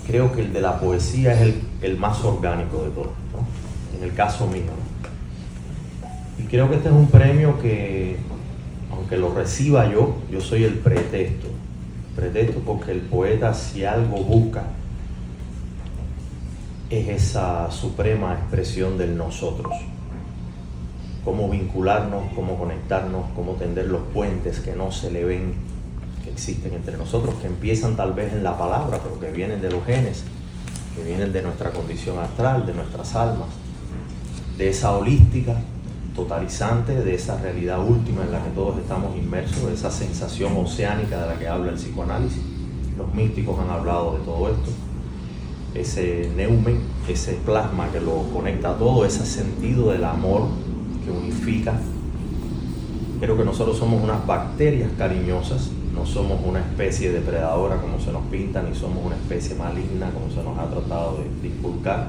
creo que el de la poesía es el más orgánico de todos, ¿no? En el caso mío, ¿no? Y creo que este es un premio que, aunque lo reciba yo soy el pretexto porque el poeta, si algo busca, es esa suprema expresión del nosotros. Cómo vincularnos, cómo conectarnos, cómo tender los puentes que no se le ven, que existen entre nosotros, que empiezan tal vez en la palabra, pero que vienen de los genes, que vienen de nuestra condición astral, de nuestras almas, de esa holística totalizante, de esa realidad última en la que todos estamos inmersos, de esa sensación oceánica de la que habla el psicoanálisis. Los místicos han hablado de todo esto. Ese neumen, ese plasma que lo conecta a todo, ese sentido del amor que unifica. Creo que nosotros somos unas bacterias cariñosas, no somos una especie depredadora como se nos pinta, ni somos una especie maligna como se nos ha tratado de inculcar.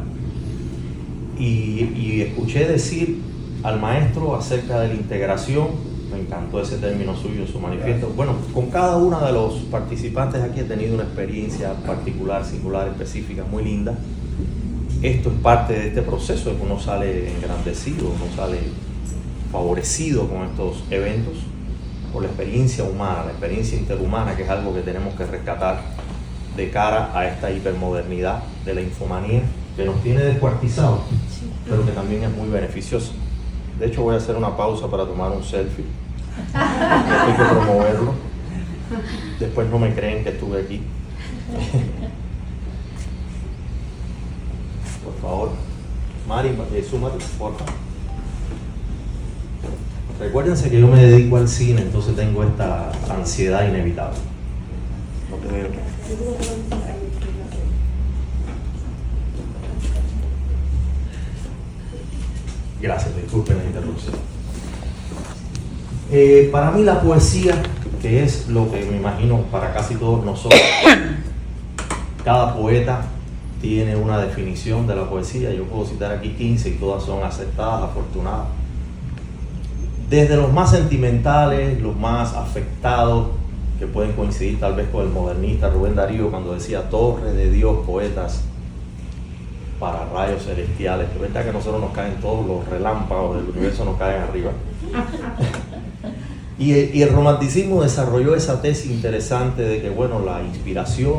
Y escuché decir al maestro acerca de la integración, me encantó ese término suyo, su manifiesto. Bueno, con cada uno de los participantes aquí he tenido una experiencia particular, singular, específica, muy linda. Esto es parte de este proceso, de que uno sale engrandecido, uno sale favorecido con estos eventos, por la experiencia humana, la experiencia interhumana, que es algo que tenemos que rescatar de cara a esta hipermodernidad de la infomanía, que nos tiene descuartizados, pero que también es muy beneficioso. De hecho, voy a hacer una pausa para tomar un selfie. Hay que promoverlo. Después no me creen que estuve aquí. Por favor. Mari, súmate, por favor. Recuérdense que yo me dedico al cine, entonces tengo esta ansiedad inevitable. No te veo. Gracias, disculpen la interrupción. Para mí la poesía, que es lo que me imagino para casi todos nosotros, cada poeta tiene una definición de la poesía. Yo puedo citar aquí 15 y todas son aceptadas, afortunadas. Desde los más sentimentales, los más afectados, que pueden coincidir tal vez con el modernista Rubén Darío cuando decía torre de Dios, poetas para rayos celestiales. Es verdad que a nosotros nos caen todos los relámpagos del universo, nos caen arriba. Y el romanticismo desarrolló esa tesis interesante de que, bueno, la inspiración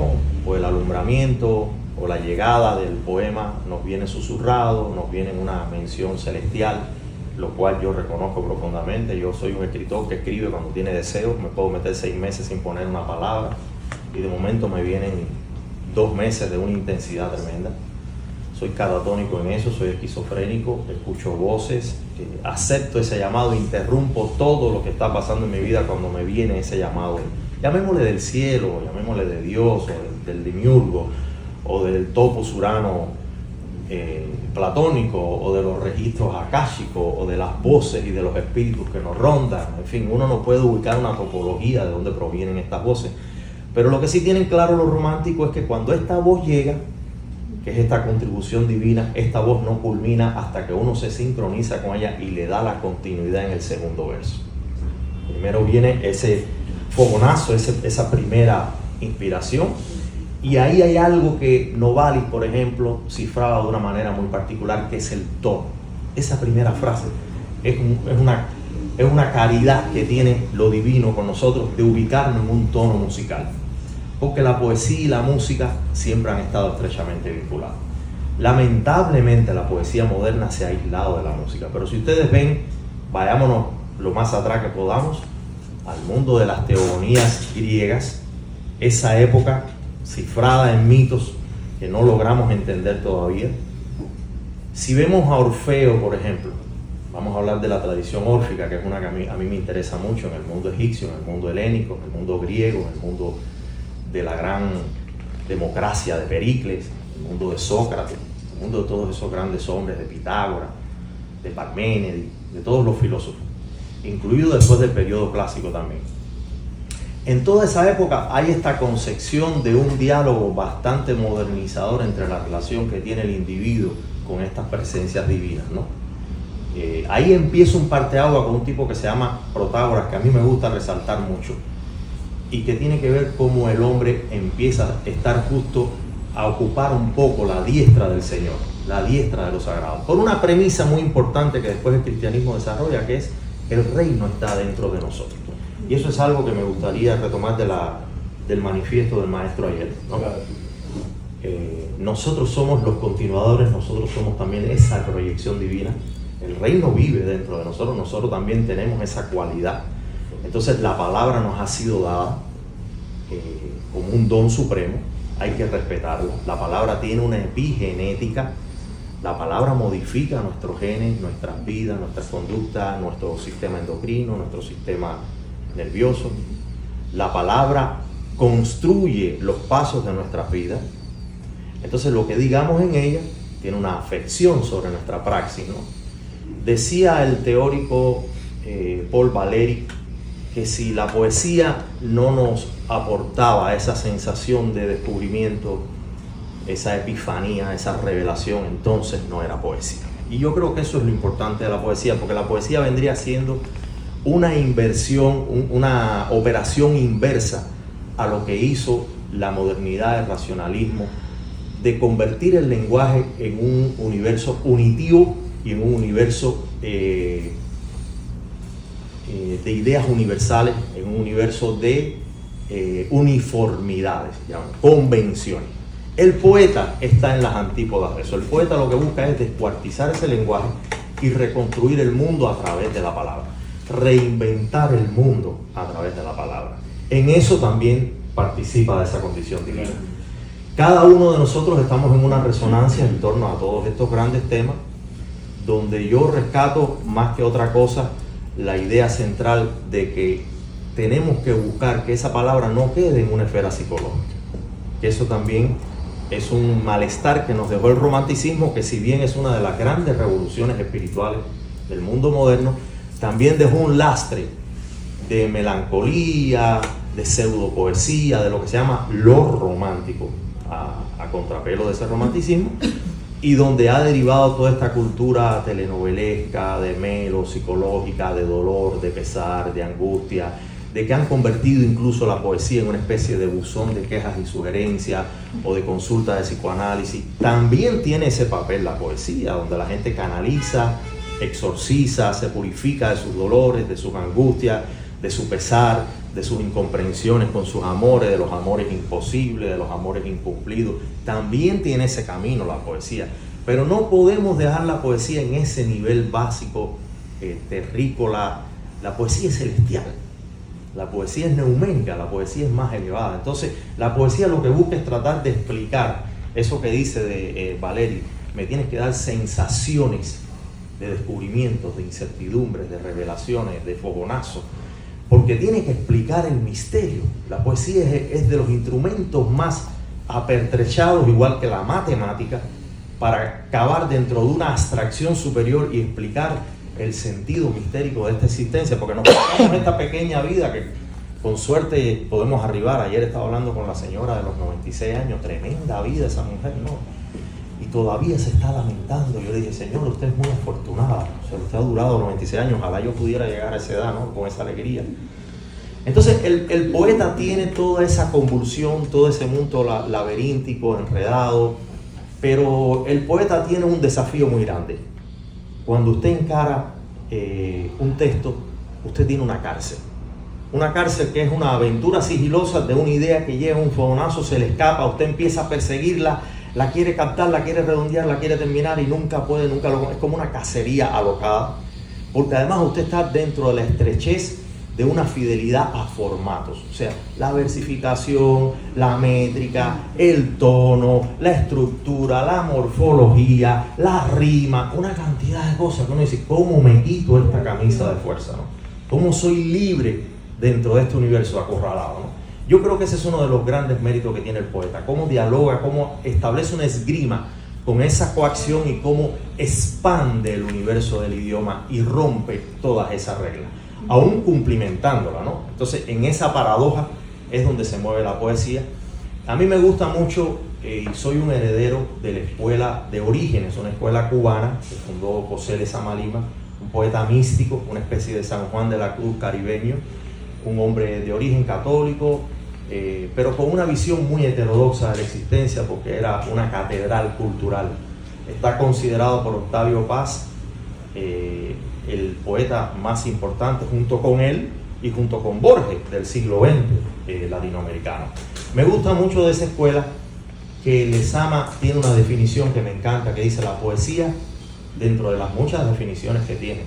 o el alumbramiento o la llegada del poema nos viene susurrado, nos viene en una mención celestial, lo cual yo reconozco profundamente. Yo soy un escritor que escribe cuando tiene deseos, me puedo meter 6 meses sin poner una palabra y de momento me vienen 2 meses de una intensidad tremenda. Soy catatónico en eso, soy esquizofrénico, escucho voces, acepto ese llamado, interrumpo todo lo que está pasando en mi vida cuando me viene ese llamado. Llamémosle del cielo, llamémosle de Dios, o del demiurgo, o del topos urano platónico, o de los registros akáshicos, o de las voces y de los espíritus que nos rondan. En fin, uno no puede ubicar una topología de dónde provienen estas voces. Pero lo que sí tienen claro los románticos es que cuando esta voz llega, que es esta contribución divina, esta voz no culmina hasta que uno se sincroniza con ella y le da la continuidad en el segundo verso. Primero viene ese fogonazo, esa primera inspiración, y ahí hay algo que Novalis, por ejemplo, cifraba de una manera muy particular, que es el tono. Esa primera frase es una caridad que tiene lo divino con nosotros de ubicarnos en un tono musical. Porque la poesía y la música siempre han estado estrechamente vinculados. Lamentablemente la poesía moderna se ha aislado de la música, pero si ustedes ven, vayámonos lo más atrás que podamos, al mundo de las teogonías griegas, esa época cifrada en mitos que no logramos entender todavía. Si vemos a Orfeo, por ejemplo, vamos a hablar de la tradición órfica, que es una que a mí me interesa mucho, en el mundo egipcio, en el mundo helénico, en el mundo griego, en el mundo de la gran democracia de Pericles, el mundo de Sócrates, el mundo de todos esos grandes hombres, de Pitágoras, de Parménides, de todos los filósofos, incluido después del periodo clásico también. En toda esa época hay esta concepción de un diálogo bastante modernizador entre la relación que tiene el individuo con estas presencias divinas, ¿no? Ahí empieza un parteaguas con un tipo que se llama Protágoras, que a mí me gusta resaltar mucho, y que tiene que ver cómo el hombre empieza a estar justo a ocupar un poco la diestra del Señor, la diestra de los sagrados, por una premisa muy importante que después el cristianismo desarrolla, que es el reino está dentro de nosotros. Y eso es algo que me gustaría retomar del manifiesto del maestro ayer, ¿no? Nosotros somos los continuadores, nosotros somos también esa proyección divina. El reino vive dentro de nosotros, nosotros también tenemos esa cualidad. Entonces la palabra nos ha sido dada como un don supremo, hay que respetarla. La palabra tiene una epigenética, la palabra modifica nuestros genes, nuestras vidas, nuestras conductas, nuestro sistema endocrino, nuestro sistema nervioso. La palabra construye los pasos de nuestras vidas. Entonces lo que digamos en ella tiene una afección sobre nuestra praxis, ¿no? Decía el teórico Paul Valéry que si la poesía no nos aportaba esa sensación de descubrimiento, esa epifanía, esa revelación, entonces no era poesía. Y yo creo que eso es lo importante de la poesía, porque la poesía vendría siendo una inversión, una operación inversa a lo que hizo la modernidad, el racionalismo, de convertir el lenguaje en un universo unitivo y en un universo de ideas universales, en un universo de uniformidades, convenciones. El poeta está en las antípodas de eso. El poeta lo que busca es descuartizar ese lenguaje y reconstruir el mundo a través de la palabra, reinventar el mundo a través de la palabra. En eso también participa de esa condición divina. Cada uno de nosotros estamos en una resonancia en torno a todos estos grandes temas, donde yo rescato más que otra cosa la idea central de que tenemos que buscar que esa palabra no quede en una esfera psicológica. Que eso también es un malestar que nos dejó el romanticismo, que si bien es una de las grandes revoluciones espirituales del mundo moderno, también dejó un lastre de melancolía, de pseudopoesía, de lo que se llama lo romántico, a contrapelo de ese romanticismo, y donde ha derivado toda esta cultura telenovelesca, de melo, psicológica, de dolor, de pesar, de angustia, de que han convertido incluso la poesía en una especie de buzón de quejas y sugerencias o de consulta de psicoanálisis. También tiene ese papel la poesía, donde la gente canaliza, exorciza, se purifica de sus dolores, de sus angustias, de su pesar, de sus incomprensiones con sus amores, de los amores imposibles, de los amores incumplidos. También tiene ese camino la poesía, pero no podemos dejar la poesía en ese nivel básico, terrícola. La poesía es celestial, la poesía es neuménica, la poesía es más elevada. Entonces la poesía lo que busca es tratar de explicar eso que dice de Valéry: me tienes que dar sensaciones de descubrimientos, de incertidumbres, de revelaciones, de fogonazos, porque tiene que explicar el misterio. La poesía es de los instrumentos más apertrechados, igual que la matemática, para cavar dentro de una abstracción superior y explicar el sentido mistérico de esta existencia, porque nos pasamos esta pequeña vida que con suerte podemos arribar. Ayer estaba hablando con la señora de los 96 años, tremenda vida esa mujer, ¿no? Y todavía se está lamentando. Yo le dije: Señor, usted es muy afortunada, o sea, usted ha durado 96 años, ojalá yo pudiera llegar a esa edad, ¿no? Con esa alegría. Entonces el poeta tiene toda esa convulsión, todo ese mundo laberíntico, enredado, pero el poeta tiene un desafío muy grande. Cuando usted encara un texto, usted tiene una cárcel que es una aventura sigilosa de una idea que llega un fogonazo, se le escapa, usted empieza a perseguirla, la quiere captar, la quiere redondear, la quiere terminar y nunca puede, es como una cacería alocada, porque además usted está dentro de la estrechez de una fidelidad a formatos, o sea, la versificación, la métrica, el tono, la estructura, la morfología, la rima, una cantidad de cosas que uno dice: ¿cómo me quito esta camisa de fuerza, no? ¿Cómo soy libre dentro de este universo acorralado, no? Yo creo que ese es uno de los grandes méritos que tiene el poeta, cómo dialoga, cómo establece una esgrima con esa coacción y cómo expande el universo del idioma y rompe todas esas reglas, aún cumplimentándola, ¿no? Entonces, en esa paradoja es donde se mueve la poesía. A mí me gusta mucho, y soy un heredero de la escuela de Orígenes, una escuela cubana que fundó José Lezama Lima, un poeta místico, una especie de San Juan de la Cruz caribeño, un hombre de origen católico, pero con una visión muy heterodoxa de la existencia, porque era una catedral cultural. Está considerado por Octavio Paz el poeta más importante, junto con él y junto con Borges, del siglo XX latinoamericano. Me gusta mucho de esa escuela que Lezama tiene una definición que me encanta, que dice: la poesía, dentro de las muchas definiciones que tiene,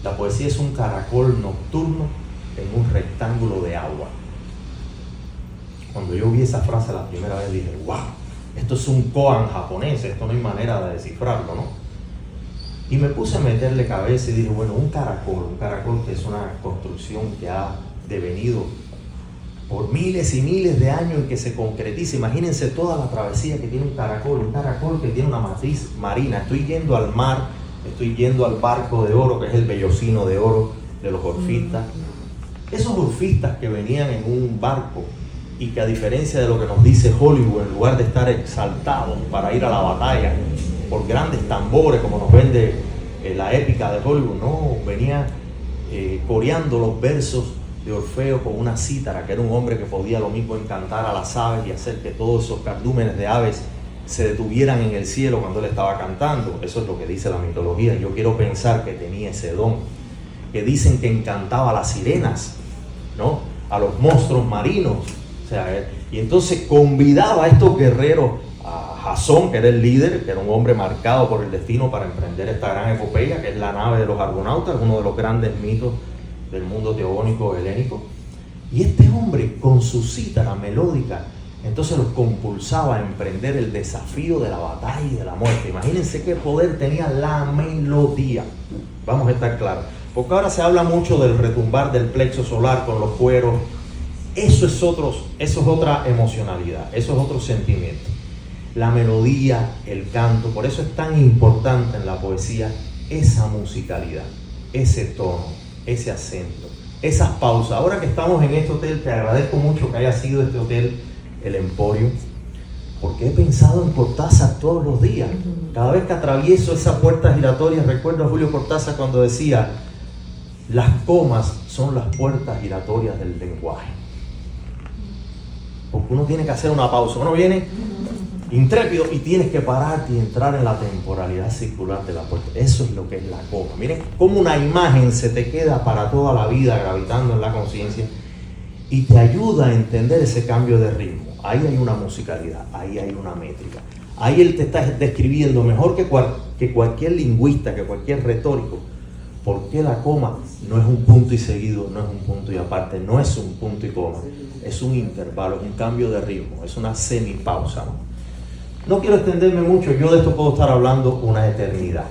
la poesía es un caracol nocturno en un rectángulo de agua. Cuando yo vi esa frase la primera vez dije: wow, esto es un koan japonés, esto no hay manera de descifrarlo, ¿no? Y me puse a meterle cabeza y dije: bueno, un caracol que es una construcción que ha devenido por miles y miles de años y que se concretiza. Imagínense toda la travesía que tiene un caracol que tiene una matriz marina. Estoy yendo al mar, estoy yendo al barco de oro, que es el vellocino de oro de los orfistas. Esos orfistas que venían en un barco y que, a diferencia de lo que nos dice Hollywood, en lugar de estar exaltados para ir a la batalla por grandes tambores como nos vende la épica de Hollywood, no, venía coreando los versos de Orfeo con una cítara, que era un hombre que podía lo mismo encantar a las aves y hacer que todos esos cardúmenes de aves se detuvieran en el cielo cuando él estaba cantando. Eso es lo que dice la mitología. Yo quiero pensar que tenía ese don, que dicen que encantaba a las sirenas, ¿no?, a los monstruos marinos. O sea, y entonces convidaba a estos guerreros, a Jasón, que era el líder, que era un hombre marcado por el destino para emprender esta gran epopeya, que es la nave de los argonautas, uno de los grandes mitos del mundo teogónico helénico. Y este hombre, con su cítara melódica, entonces los compulsaba a emprender el desafío de la batalla y de la muerte. Imagínense qué poder tenía la melodía. Vamos a estar claros, porque ahora se habla mucho del retumbar del plexo solar con los cueros. Eso es otra emocionalidad, eso es otro sentimiento. La melodía, el canto, por eso es tan importante en la poesía esa musicalidad, ese tono, ese acento, esas pausas. Ahora que estamos en este hotel, te agradezco mucho que haya sido este hotel el Emporio, porque he pensado en Cortázar todos los días. Cada vez que atravieso esa puerta giratoria, recuerdo a Julio Cortázar cuando decía: las comas son las puertas giratorias del lenguaje. Porque uno tiene que hacer una pausa, uno viene intrépido y tienes que pararte y entrar en la temporalidad circular de la puerta. Eso es lo que es la coma. Miren cómo una imagen se te queda para toda la vida gravitando en la conciencia y te ayuda a entender ese cambio de ritmo. Ahí hay una musicalidad, ahí hay una métrica. Ahí él te está describiendo mejor que cualquier lingüista, que cualquier retórico, por qué la coma no es un punto y seguido, no es un punto y aparte, no es un punto y coma, es un intervalo, es un cambio de ritmo, es una semipausa, ¿no? No quiero extenderme mucho, yo de esto puedo estar hablando una eternidad.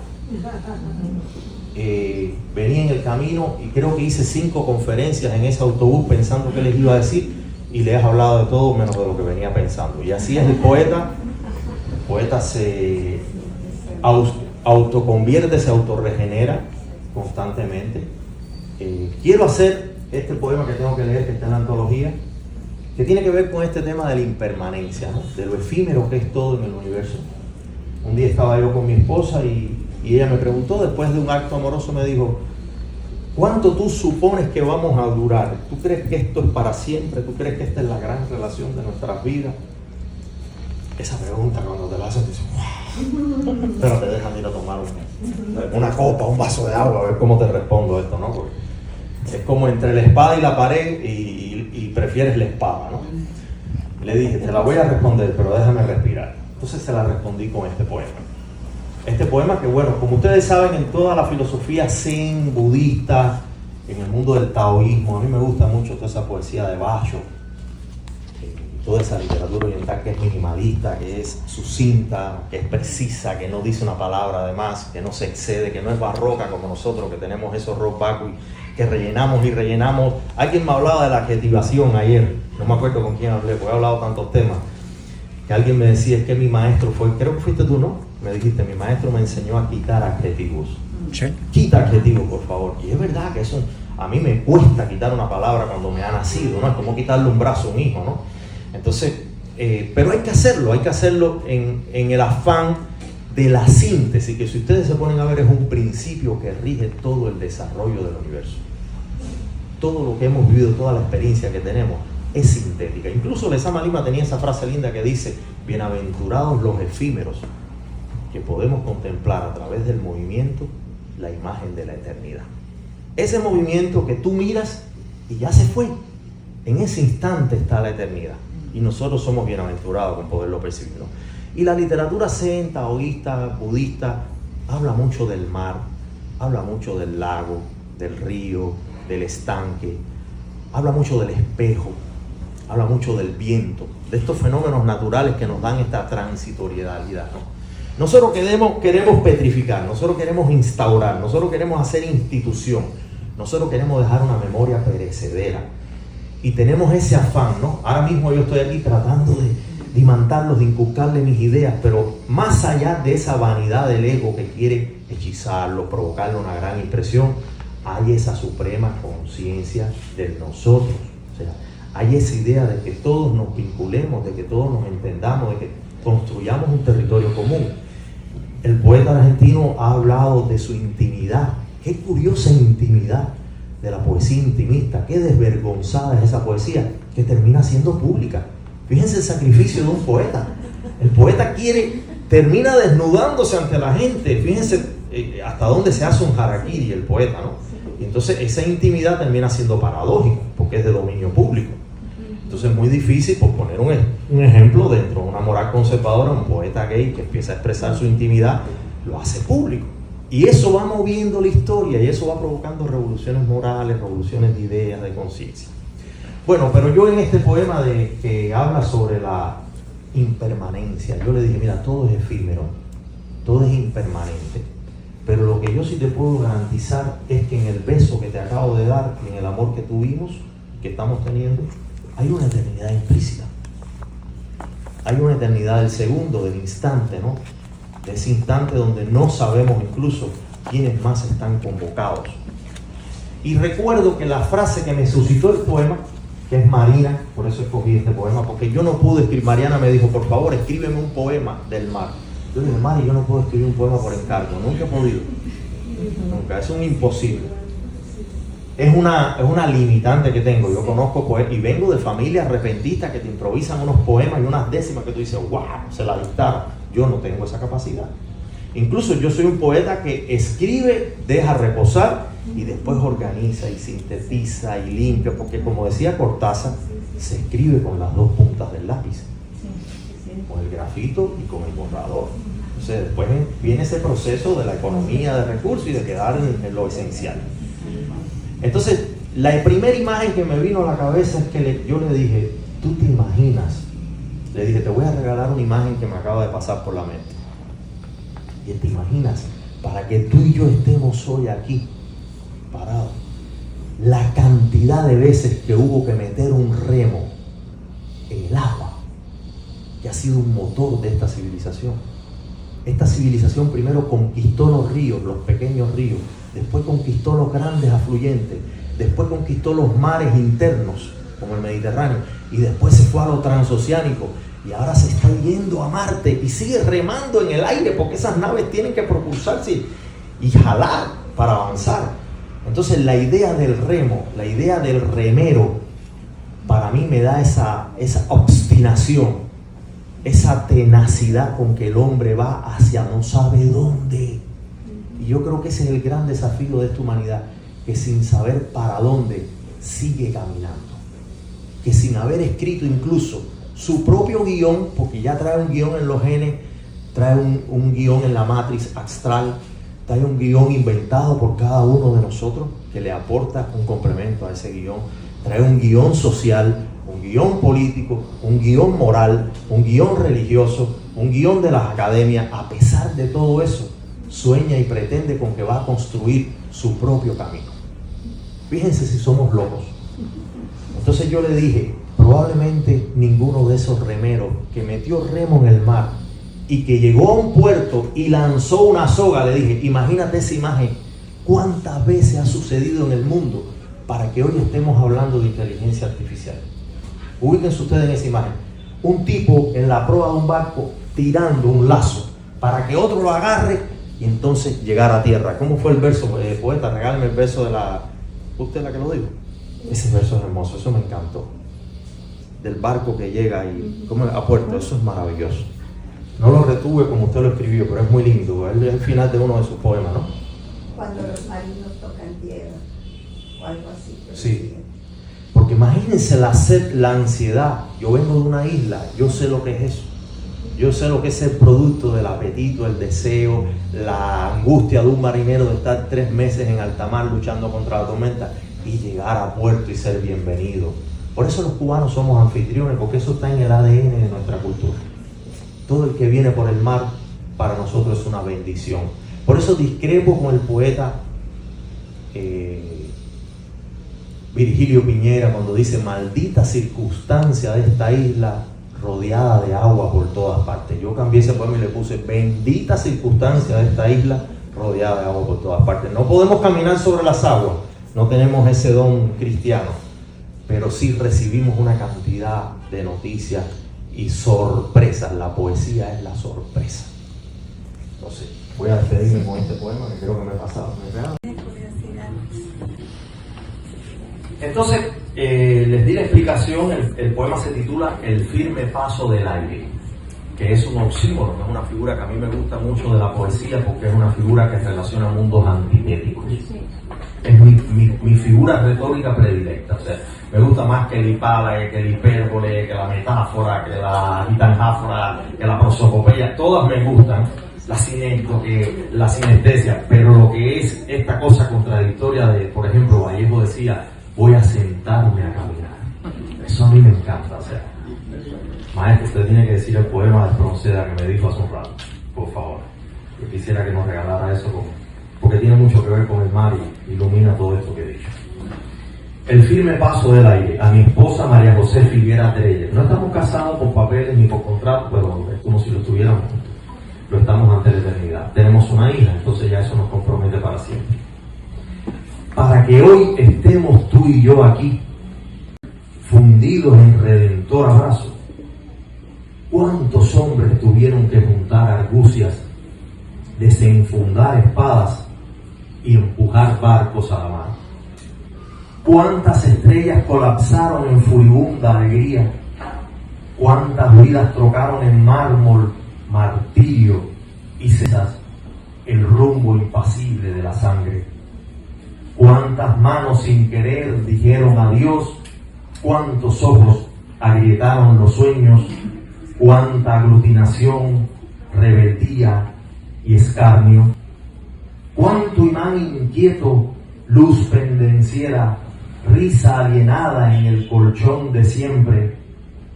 Venía en el camino y creo que hice 5 conferencias en ese autobús pensando qué les iba a decir, y les he hablado de todo menos de lo que venía pensando. Y así es el poeta. El poeta se autoconvierte, se autorregenera constantemente. Quiero hacer este poema que tengo que leer, que está en la antología, que tiene que ver con este tema de la impermanencia, ¿no?, de lo efímero que es todo en el universo. Un día estaba yo con mi esposa y ella me preguntó, después de un acto amoroso, me dijo: ¿cuánto tú supones que vamos a durar? ¿Tú crees que esto es para siempre? ¿Tú crees que esta es la gran relación de nuestras vidas? Esa pregunta, cuando te la hacen, te dicen: wow. Pero te dejan ir a tomar una copa, un vaso de agua, a ver cómo te respondo esto, ¿no? Porque es como entre la espada y la pared y prefieres la espada, ¿no? Le dije: te la voy a responder, pero déjame respirar. Entonces se la respondí con este poema. Este poema que, bueno, como ustedes saben, en toda la filosofía zen, budista, en el mundo del taoísmo, a mí me gusta mucho toda esa poesía de Basho, toda esa literatura oriental que es minimalista, que es sucinta, que es precisa, que no dice una palabra además, que no se excede, que no es barroca como nosotros, que tenemos esos ropaco y que rellenamos y rellenamos. Alguien me hablaba de la adjetivación ayer, no me acuerdo con quién hablé, porque he hablado tantos temas, que alguien me decía: es que mi maestro fue, creo que fuiste tú, ¿no? Me dijiste: mi maestro me enseñó a quitar adjetivos. ¿Sí? Quita adjetivos, por favor. Y es verdad que eso, a mí me cuesta quitar una palabra cuando me ha nacido, ¿no? Es como quitarle un brazo a un hijo, ¿no? Entonces, pero hay que hacerlo en el afán de la síntesis, que si ustedes se ponen a ver es un principio que rige todo el desarrollo del universo. Todo lo que hemos vivido, toda la experiencia que tenemos, es sintética. Incluso Lezama Lima tenía esa frase linda que dice: bienaventurados los efímeros, que podemos contemplar a través del movimiento la imagen de la eternidad. Ese movimiento que tú miras y ya se fue. En ese instante está la eternidad. Y nosotros somos bienaventurados con poderlo percibir, ¿no? Y la literatura zen, taoísta, budista, habla mucho del mar, habla mucho del lago, del río, del estanque, habla mucho del espejo, habla mucho del viento, de estos fenómenos naturales que nos dan esta transitoriedad, ¿no? Nosotros queremos petrificar, nosotros queremos instaurar, nosotros queremos hacer institución, nosotros queremos dejar una memoria perecedera. Y tenemos ese afán, ¿no? Ahora mismo yo estoy aquí tratando de imantarlos, de inculcarle mis ideas, pero más allá de esa vanidad del ego que quiere hechizarlo, provocarle una gran impresión, hay esa suprema conciencia de nosotros. O sea, hay esa idea de que todos nos vinculemos, de que todos nos entendamos, de que construyamos un territorio común. El poeta argentino ha hablado de su intimidad. Qué curiosa intimidad de la poesía intimista, qué desvergonzada es esa poesía que termina siendo pública. Fíjense el sacrificio de un poeta. El poeta termina desnudándose ante la gente. Fíjense hasta dónde se hace un harakiri el poeta, ¿no? Y entonces esa intimidad termina siendo paradójica porque es de dominio público. Entonces es muy difícil, por poner un ejemplo, dentro de una moral conservadora, un poeta gay que empieza a expresar su intimidad, lo hace público. Y eso va moviendo la historia y eso va provocando revoluciones morales, revoluciones de ideas, de conciencia. Bueno, pero yo en este poema que habla sobre la impermanencia, yo le dije, mira, todo es efímero, todo es impermanente, pero lo que yo sí te puedo garantizar es que en el beso que te acabo de dar, en el amor que tuvimos, que estamos teniendo, hay una eternidad implícita. Hay una eternidad del segundo, del instante, ¿no? De ese instante donde no sabemos incluso quiénes más están convocados. Y recuerdo que la frase que me suscitó el poema, que es Marina, por eso escogí este poema, porque yo no pude escribir. Mariana me dijo, por favor, escríbeme un poema del mar. Yo le dije, Mari, yo no puedo escribir un poema por encargo, nunca he podido. Nunca, es un imposible. Es una limitante que tengo. Yo conozco poetas y vengo de familias repentistas que te improvisan unos poemas y unas décimas que tú dices, wow, se la dictaron. Yo no tengo esa capacidad. Incluso yo soy un poeta que escribe, deja reposar y después organiza y sintetiza y limpia, porque como decía Cortázar, se escribe con las dos puntas del lápiz, con el grafito y con el borrador. Entonces después viene ese proceso de la economía de recursos y de quedar en lo esencial. Entonces la primera imagen que me vino a la cabeza es que yo le dije, ¿tú te imaginas? Le dije, te voy a regalar una imagen que me acaba de pasar por la mente. Y te imaginas, para que tú y yo estemos hoy aquí, parados, la cantidad de veces que hubo que meter un remo en el agua, que ha sido un motor de esta civilización. Esta civilización primero conquistó los ríos, los pequeños ríos, después conquistó los grandes afluentes, después conquistó los mares internos, como el Mediterráneo, y después se fue a lo transoceánico, y ahora se está yendo a Marte y sigue remando en el aire porque esas naves tienen que propulsarse y jalar para avanzar. Entonces la idea del remo, la idea del remero, para mí me da esa obstinación, esa tenacidad con que el hombre va hacia no sabe dónde. Y yo creo que ese es el gran desafío de esta humanidad, que sin saber para dónde sigue caminando, que sin haber escrito incluso su propio guión, porque ya trae un guión en los genes, trae un guión en la matriz astral, trae un guión inventado por cada uno de nosotros que le aporta un complemento a ese guión, trae un guión social, un guión político, un guión moral, un guión religioso, un guión de las academias. A pesar de todo eso, sueña y pretende con que va a construir su propio camino. Fíjense si somos locos. Entonces yo le dije, probablemente ninguno de esos remeros que metió remo en el mar y que llegó a un puerto y lanzó una soga, le dije, imagínate esa imagen, cuántas veces ha sucedido en el mundo para que hoy estemos hablando de inteligencia artificial. Ubíquense ustedes en esa imagen, un tipo en la proa de un barco tirando un lazo para que otro lo agarre y entonces llegar a tierra. ¿Cómo fue el verso? Poeta, regálame el verso de la... ¿Usted es la que lo dijo? Ese verso es hermoso, eso me encantó. del barco que llega ahí a puerto. Eso es maravilloso. No lo retuve como usted lo escribió, pero es muy lindo. Es el final de uno de sus poemas, ¿no? Cuando los marinos tocan tierra o algo así. Sí. Porque imagínense la sed, la ansiedad. Yo vengo de una isla, yo sé lo que es eso. Yo sé lo que es el producto del apetito, el deseo, la angustia de un marinero de estar 3 meses en alta mar luchando contra la tormenta y llegar a puerto y ser bienvenido. Por eso los cubanos somos anfitriones, porque eso está en el ADN de nuestra cultura. Todo el que viene por el mar para nosotros es una bendición. Por eso discrepo con el poeta Virgilio Piñera cuando dice: maldita circunstancia de esta isla rodeada de agua por todas partes. Yo cambié ese poema y le puse: bendita circunstancia de esta isla rodeada de agua por todas partes. No podemos caminar sobre las aguas, no tenemos ese don cristiano, pero sí recibimos una cantidad de noticias y sorpresas. La poesía es la sorpresa. Entonces, voy a despedirme con este poema que creo que me he pasado. Entonces, les di la explicación. El poema se titula El firme paso del aire, que es un oxímoron, es una figura que a mí me gusta mucho de la poesía porque es una figura que relaciona mundos antitéticos. Es mi figura retórica predilecta. O sea, me gusta más que el hipala, que el hipérbole, que la metáfora, que la gitanjáfora, que la prosopopeya. Todas me gustan, la sinestesia, pero lo que es esta cosa contradictoria de, por ejemplo, Vallejo decía: voy a sentarme a caminar. Eso a mí me encanta. O sea, maestro, usted tiene que decir el poema de Espronceda que me dijo hace un rato, por favor. Yo quisiera que nos regalara eso, porque tiene mucho que ver con el mar y ilumina todo esto que he dicho. El firme paso del aire. A mi esposa María José Figuera Dreyer. No estamos casados por papeles ni por contrato, pero es como si lo estuviéramos. Lo estamos ante la eternidad. Tenemos una hija, entonces ya eso nos compromete para siempre. Para que hoy estemos tú y yo aquí, fundidos en redentor abrazo, ¿cuántos hombres tuvieron que juntar argucias, desenfundar espadas y empujar barcos a la mar? ¿Cuántas estrellas colapsaron en furibunda alegría? ¿Cuántas vidas trocaron en mármol, martirio y cesas el rumbo impasible de la sangre? ¿Cuántas manos sin querer dijeron adiós? ¿Cuántos ojos agrietaron los sueños? ¿Cuánta aglutinación, rebeldía y escarnio? ¿Cuánto imán inquieto, luz pendenciera, risa alienada en el colchón de siempre?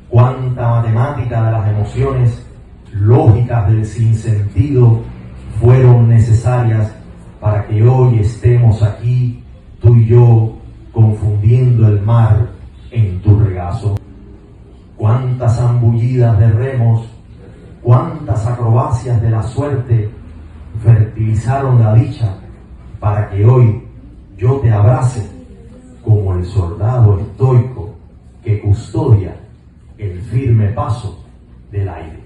¿Cuánta matemática de las emociones, lógicas del sinsentido, fueron necesarias para que hoy estemos aquí, tú y yo, confundiendo el mar en tu regazo? Cuántas zambullidas de remos, cuántas acrobacias de la suerte fertilizaron la dicha para que hoy yo te abrace como el soldado estoico que custodia el firme paso del aire.